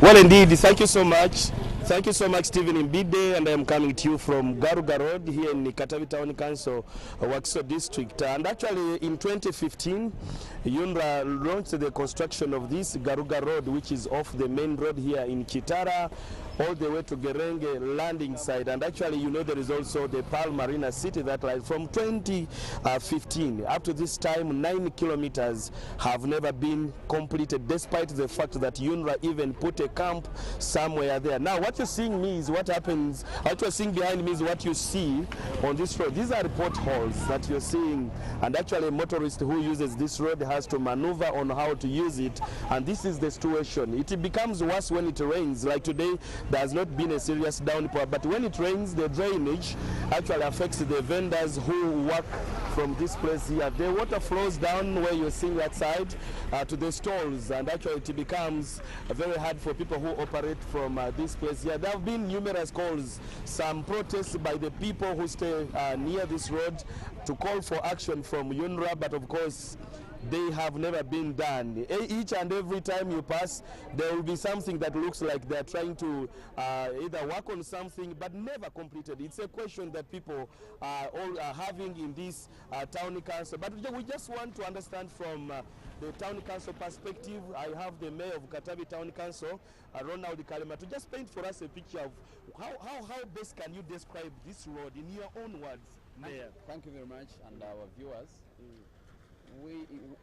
Well, indeed, thank you so much. Thank you so much, Stephen Imbide, and I am coming to you from Garuga Road here in Katavi Town Council, Wakiso District. And actually, in 2015, UNRWA launched the construction of this Garuga Road, which is off the main road here in Kitara, all the way to Gerenge landing site. And actually, you know, there is also the Pearl Marina City that lies from 2015 up to this time. 9 kilometers have never been completed, despite the fact that UNRWA even put a camp somewhere there. Now, what you're seeing me is what happens. What you're seeing behind me is what you see on this road. These are potholes that you're seeing, and actually a motorist who uses this road has to maneuver on how to use it. And this is the situation. It becomes worse when it rains. Like today, there has not been a serious downpour, but when it rains, the drainage actually affects the vendors who work from this place here. The water flows down where you're seeing that side to the stalls, and actually it becomes very hard for people who operate from this place here. There have been numerous calls, some protests by the people who stay near this road to call for action from UNRWA, but of course they have never been done. Each and every time you pass, there will be something that looks like they're trying to either work on something but never completed. It's a question that people are all having in this town council. But we just want to understand from the town council perspective. I have the mayor of Katavi Town Council, Ronald Kalema, to just paint for us a picture of how best can you describe this road in your own words, Mayor. Thank you very much, and our viewers.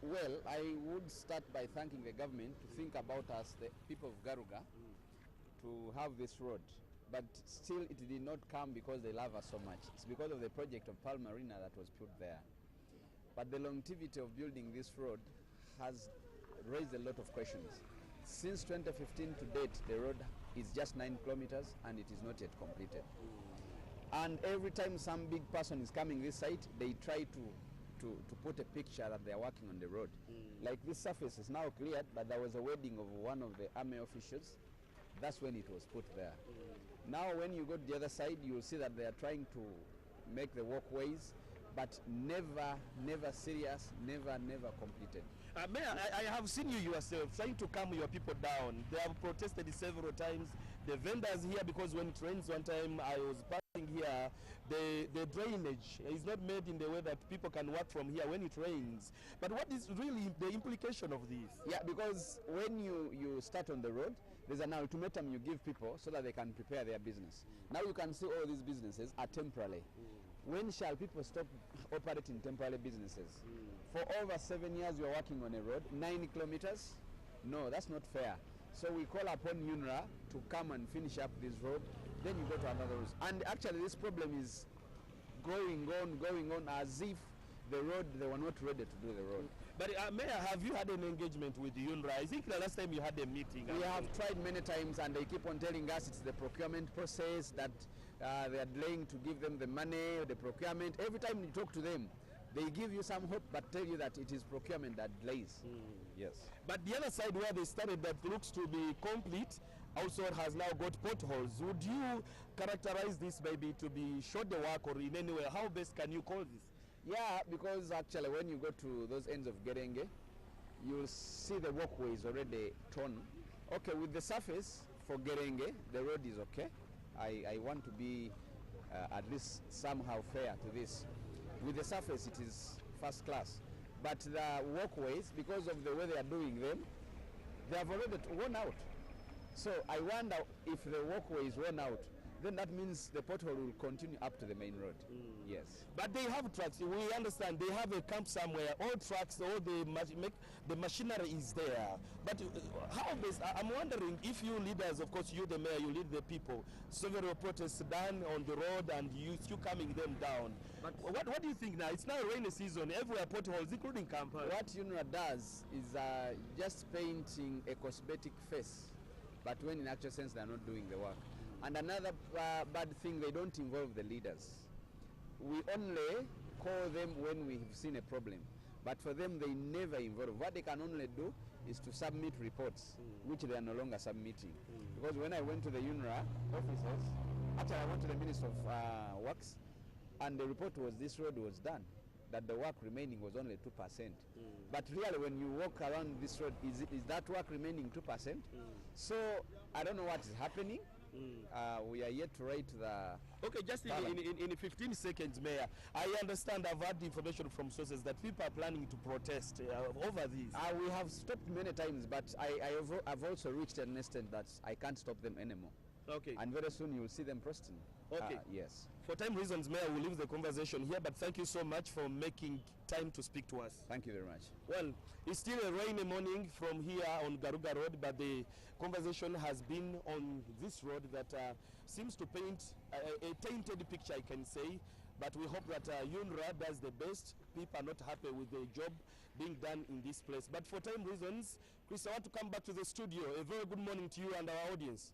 Well, I would start by thanking the government to think about us, the people of Garuga, to have this road. But still, it did not come because they love us so much. It's because of the project of Pearl Marina that was put there. But the longevity of building this road has raised a lot of questions. Since 2015 to date, the road is just 9 kilometers and it is not yet completed. And every time some big person is coming this site, they try to put a picture that they are working on the road. Like this surface is now cleared, but there was a wedding of one of the army officials. That's when it was put there. Now when you go to the other side, you will see that they are trying to make the walkways, but never serious, never completed. Mayor, I have seen you yourself trying to calm your people down. They have protested several times. The vendors here, because when it rains, one time I was passing here, the drainage is not made in the way that people can work from here when it rains. But what is really the implication of this? Yeah, because when you start on the road, there's an ultimatum you give people so that they can prepare their business. Now you can see all these businesses are temporary. When shall people stop operating temporary businesses? For over 7 years we are working on a road, 9 kilometers? No, that's not fair. So we call upon UNRWA to come and finish up this road, then you go to another road. And actually this problem is going on as if the road, they were not ready to do the road. But Mayor, have you had an engagement with the UNRWA? I think the last time you had a meeting. We have tried many times and they keep on telling us it's the procurement process that they are delaying to give them the money, the procurement. Every time you talk to them, they give you some hope but tell you that it is procurement that delays. Yes. But the other side where they started that looks to be complete also has now got potholes. Would you characterize this maybe to be short the work or in any way? How best can you call this? Yeah, because actually when you go to those ends of Gerenge, you'll see the walkways already torn. Okay, with the surface for Gerenge, the road is okay. I want to be at least somehow fair to this. With the surface, it is first class. But the walkways, because of the way they are doing them, they have already worn out. So I wonder if the walkway is worn out, then that means the pothole will continue up to the main road. Yes. But they have trucks. We understand they have a camp somewhere. All trucks, all the machinery is there. But how best? I'm wondering if you leaders, of course, you the mayor, you lead the people. Several protests done on the road, and you calming them down. But what do you think now? It's now rainy season. Everywhere potholes, including Kampala. What UNRWA does is just painting a cosmetic face, but when in actual sense they are not doing the work. And another bad thing, they don't involve the leaders. We only call them when we have seen a problem. But for them, they never involve. What they can only do is to submit reports, which they are no longer submitting. Because when I went to the UNRWA offices, actually I went to the Minister of Works, and the report was this road was done. that the work remaining was only 2%. But really, when you walk around this road, is that work remaining 2%? So I don't know what is happening. We are yet to write the... Okay, just in 15 seconds, Mayor, I understand, I've had information from sources that people are planning to protest over this. We have stopped many times, but I've also reached an extent that I can't stop them anymore. Okay. And very soon you will see them protesting. Okay. Yes. For time reasons, Mayor, we'll leave the conversation here, but thank you so much for making time to speak to us. Thank you very much. Well, it's still a rainy morning from here on Garuga Road, but the conversation has been on this road that seems to paint a tainted picture, I can say. But we hope that UNRA does the best. People are not happy with the job being done in this place. But for time reasons, Chris, I want to come back to the studio. A very good morning to you and our audience.